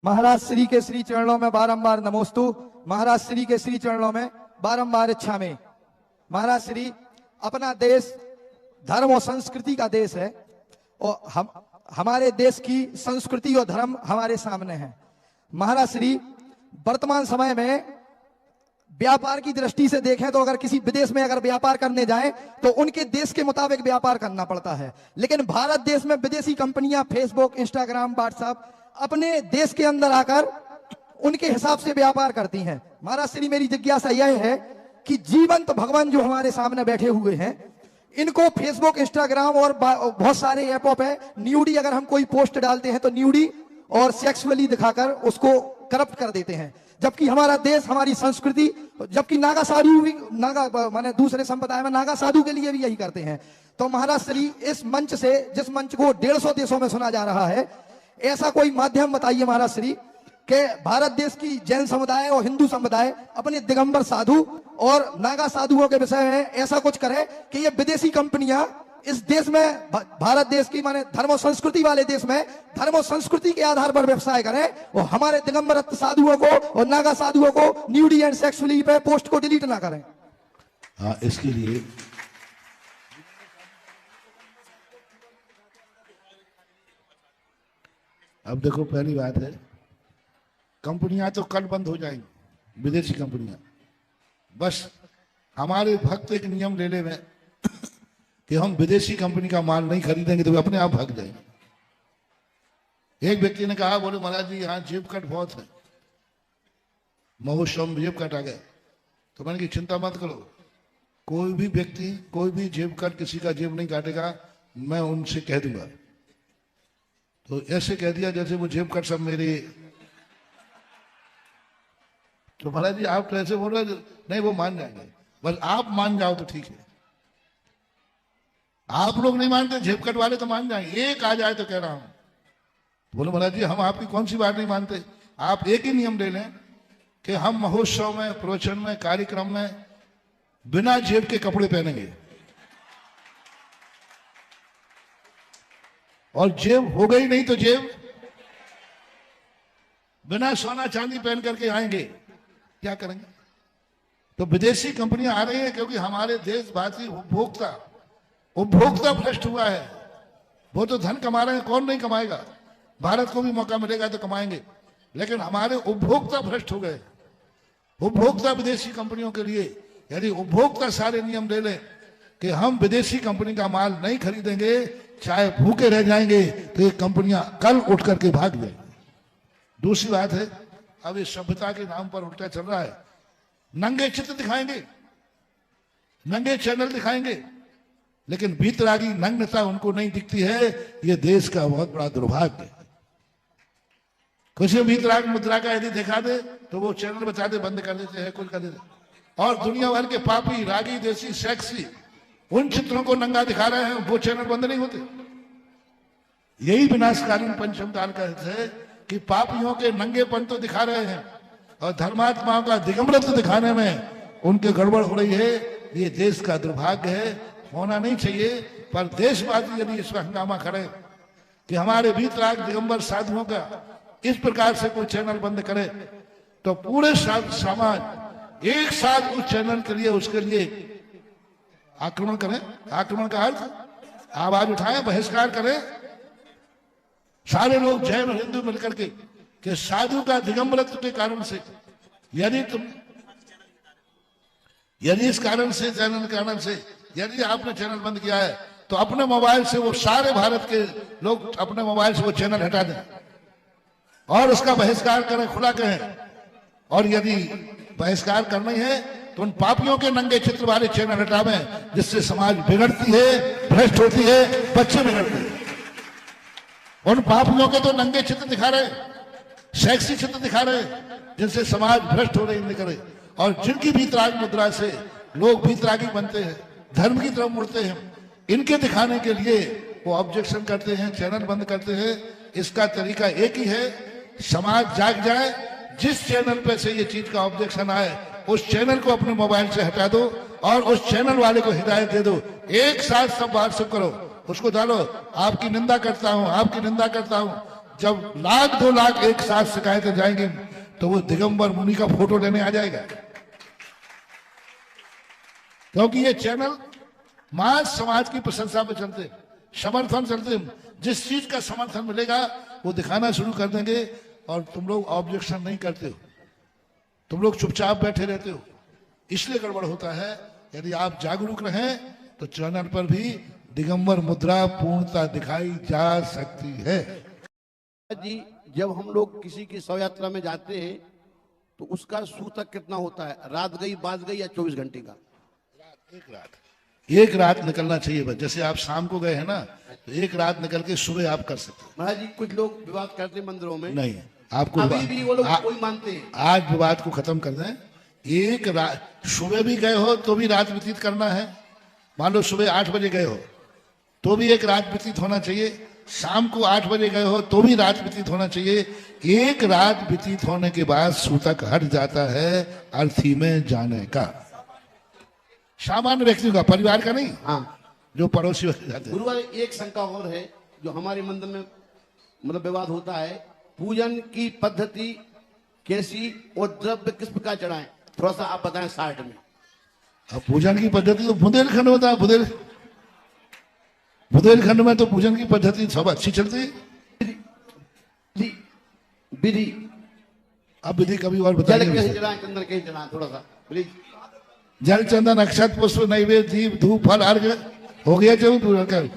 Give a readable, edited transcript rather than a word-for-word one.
महाराज श्री के श्री चरणों में बारंबार नमोस्तु। महाराज श्री के श्री चरणों में बारंबार इच्छा में। महाराज श्री, अपना देश धर्म और संस्कृति का देश है और हमारे देश की संस्कृति और धर्म हमारे सामने है। महाराज श्री, वर्तमान समय में व्यापार की दृष्टि से देखें तो अगर किसी विदेश में अगर व्यापार करने जाएं तो उनके देश के मुताबिक व्यापार करना पड़ता है, लेकिन भारत देश में विदेशी कंपनियां फेसबुक, इंस्टाग्राम, व्हाट्सएप अपने देश के अंदर आकर उनके हिसाब से व्यापार करती हैं। महाराज श्री, मेरी जिज्ञासा यह है कि जीवंत भगवान जो हमारे सामने बैठे हुए हैं, इनको फेसबुक, इंस्टाग्राम और बहुत सारे ऐपों पे न्यूडी अगर हम कोई पोस्ट डालते हैं तो न्यूडी और सेक्सुअली दिखाकर उसको करप्ट कर देते हैं, जबकि हमारा देश, हमारी संस्कृति, जबकि नागा साधु भी, नागा माने दूसरे संप्रदाय में नागा साधु के लिए भी यही करते हैं। तो महाराज श्री, इस मंच से, जिस मंच को 150 देशों में सुना जा रहा है, ऐसा कोई माध्यम बताइए महाराज श्री कि भारत देश की जैन समुदाय और हिंदू समुदाय अपने दिगंबर साधु और नागा साधुओं के विषय में ऐसा कुछ करे कि ये विदेशी कंपनियां इस देश में, भारत देश की माने धर्म और संस्कृति वाले देश में धर्म और संस्कृति के आधार पर व्यवसाय करें और हमारे दिगंबर साधुओं को और नागा साधुओं को न्यूडी एंड सेक्सुअली पे पोस्ट को डिलीट ना करें। हाँ, इसके लिए अब देखो, पहली बात है, कंपनियां तो कल बंद हो जाएंगी, विदेशी कंपनियां। बस हमारे भक्त एक नियम ले ले में कि हम विदेशी कंपनी का माल नहीं खरीदेंगे तो वे अपने आप भाग जाएंगे। एक व्यक्ति ने कहा, बोले महाराज जी यहाँ जेब कट बहुत है, महोत्सव में जेब कट आ गए। तो मैंने कहा चिंता मत करो, कोई भी व्यक्ति, कोई भी जेब कट किसी का जेब नहीं काटेगा, मैं उनसे कह दूंगा। तो ऐसे कह दिया जैसे वो जेब कट सब मेरे। तो महाराज जी आप तो ऐसे बोल रहे, नहीं वो मान जाएंगे, बस आप मान जाओ तो ठीक है। आप लोग नहीं मानते, जेब कट वाले तो मान जाएंगे, एक आ जाए तो कह रहा हूं। बोलो महाराज जी हम आपकी कौन सी बात नहीं मानते, आप एक ही नियम ले लें कि हम महोत्सव में, प्रवचन में, कार्यक्रम में बिना जेब के कपड़े पहनेंगे, और जेब हो गई नहीं तो जेब बिना सोना चांदी पहन करके आएंगे, क्या करेंगे? तो विदेशी कंपनियां आ रही हैं क्योंकि हमारे देशवासी उपभोक्ता भ्रष्ट हुआ है। वो तो धन कमा रहे हैं, कौन नहीं कमाएगा, भारत को भी मौका मिलेगा तो कमाएंगे, लेकिन हमारे उपभोक्ता भ्रष्ट हो गए। उपभोक्ता विदेशी कंपनियों के लिए, यदि उपभोक्ता सारे नियम ले लें कि हम विदेशी कंपनी का माल नहीं खरीदेंगे, चाहे भूखे रह जाएंगे, तो ये कंपनियां कल उठ करके भाग जाएंगी। दूसरी बात है, अब इस सभ्यता के नाम पर उल्टा चल रहा है, नंगे चित्र दिखाएंगे, नंगे चैनल दिखाएंगे, लेकिन भीतरागी नग्नता उनको नहीं दिखती है। ये देश का बहुत बड़ा दुर्भाग्य है। कुछ भीतराग मुद्रा का यदि दिखा दे तो वो चैनल बचा दे, बंद कर देते हैं, कुछ कर देते। और दुनिया भर के पापी, रागी, देसी, सेक्सी उन चित्रों को नंगा दिखा रहे हैं, वो चैनल बंद नहीं होते। यही विनाशकालीन पंचम काल का है कि पापियों के नंगेपन तो दिखा रहे हैं और धर्मात्माओं का दिगंबरत्व दिखाने में उनके गड़बड़ हो रही है। ये देश का दुर्भाग्य है, होना नहीं चाहिए। पर देशवासी यदि इस हंगामा करे कि हमारे भीतराग दिगंबर साधुओं का इस प्रकार से कोई चैनल बंद करे, तो पूरे समाज एक साथ उस चैनल के लिए, उसके लिए आक्रमण करें। आक्रमण का अर्थ आवाज उठाएं, बहिष्कार करें, सारे लोग जैन और हिंदू मिलकर के कि साधु का दिगंबरत्व के कारण से यदि इस कारण से, चैनल के कारण से यदि आपने चैनल बंद किया है, तो अपने मोबाइल से वो सारे भारत के लोग अपने मोबाइल से वो चैनल हटा दें और उसका बहिष्कार करें, खुला कहें। और यदि बहिष्कार करना है तो उन पापियों के नंगे चित्र वाले चैनल हटावें, जिससे समाज बिगड़ती है, भ्रष्ट होती है, बच्चे बिगड़ते हैं। उन पापियों के तो नंगे चित्र दिखा रहे, सेक्सी चित्र दिखा रहे, जिनसे समाज भ्रष्ट हो रही निकले। और जिनकी भीतराग मुद्रा से लोग भीतरागी बनते हैं, धर्म की तरफ मुड़ते हैं, इनके दिखाने के लिए वो ऑब्जेक्शन करते हैं, चैनल बंद करते हैं। इसका तरीका एक ही है, समाज जाग जाए, जिस चैनल पे से ये चीज का ऑब्जेक्शन आए उस चैनल को अपने मोबाइल से हटा दो और उस चैनल वाले को हिदायत दे दो, एक साथ सब व्हाट्सएप करो, उसको डालो, आपकी निंदा करता हूं, आपकी निंदा करता हूं। जब लाख 2 लाख एक साथ शिकायतें जाएंगी तो वो दिगंबर मुनि का फोटो लेने आ जाएगा, क्योंकि ये चैनल मास समाज की प्रशंसा पे चलते, समर्थन चलते, जिस चीज का समर्थन मिलेगा वो दिखाना शुरू कर देंगे। और तुम लोग ऑब्जेक्शन नहीं करते हो, तुम लोग चुपचाप बैठे रहते हो, इसलिए गड़बड़ होता है। यदि आप जागरूक रहें तो चैनल पर भी दिगंबर मुद्रा पूर्णता दिखाई जा सकती है। जी, जब हम लोग किसी की शव यात्रा में जाते हैं तो उसका सूतक कितना होता है? रात गई, बाज गई या 24 घंटे का? एक रात निकलना चाहिए बस। जैसे आप शाम को गए हैं ना, तो एक रात निकल के सुबह आप कर सकते हैं। महाराज जी, कुछ लोग विवाद करते हैं मंदिरों में, नहीं, आपको अभी भी वो लोग कोई मानते हैं। आज विवाद को खत्म कर दें। एक रात सुबह भी गए हो तो भी रात व्यतीत करना है। मान लो सुबह 8 बजे गए हो तो भी एक रात व्यतीत होना चाहिए, शाम को 8 बजे गए हो तो भी रात व्यतीत होना चाहिए। एक रात व्यतीत होने के बाद सूतक हट जाता है अर्थी में जाने का। सामान्य व्यक्ति का, परिवार का नहीं, हाँ, जो पड़ोसी व्यक्ति जाते हैं। गुरुवार एक शंका और है जो हमारे मंदिर में मतलब विवाद होता है, पूजन की पद्धति कैसी और द्रव्य किस प्रकार चढ़ाएं? थोड़ा सा आप बताएं शार्ट में। अब पूजन की पद्धति तो बुंदेलखंड होता है। बुंदेलखंड में तो पूजन की पद्धति सब अच्छी चलती है। विधि अब विधि कभी और जल कैसे बताइए। चढ़ाएं, चंदन कैसे चढ़ाएं? थोड़ा सा प्लीज। जल चंदन अक्षत पुष्प नैवेद्य दीप धूप फल अर्घ हो गया। चलो पूरा कर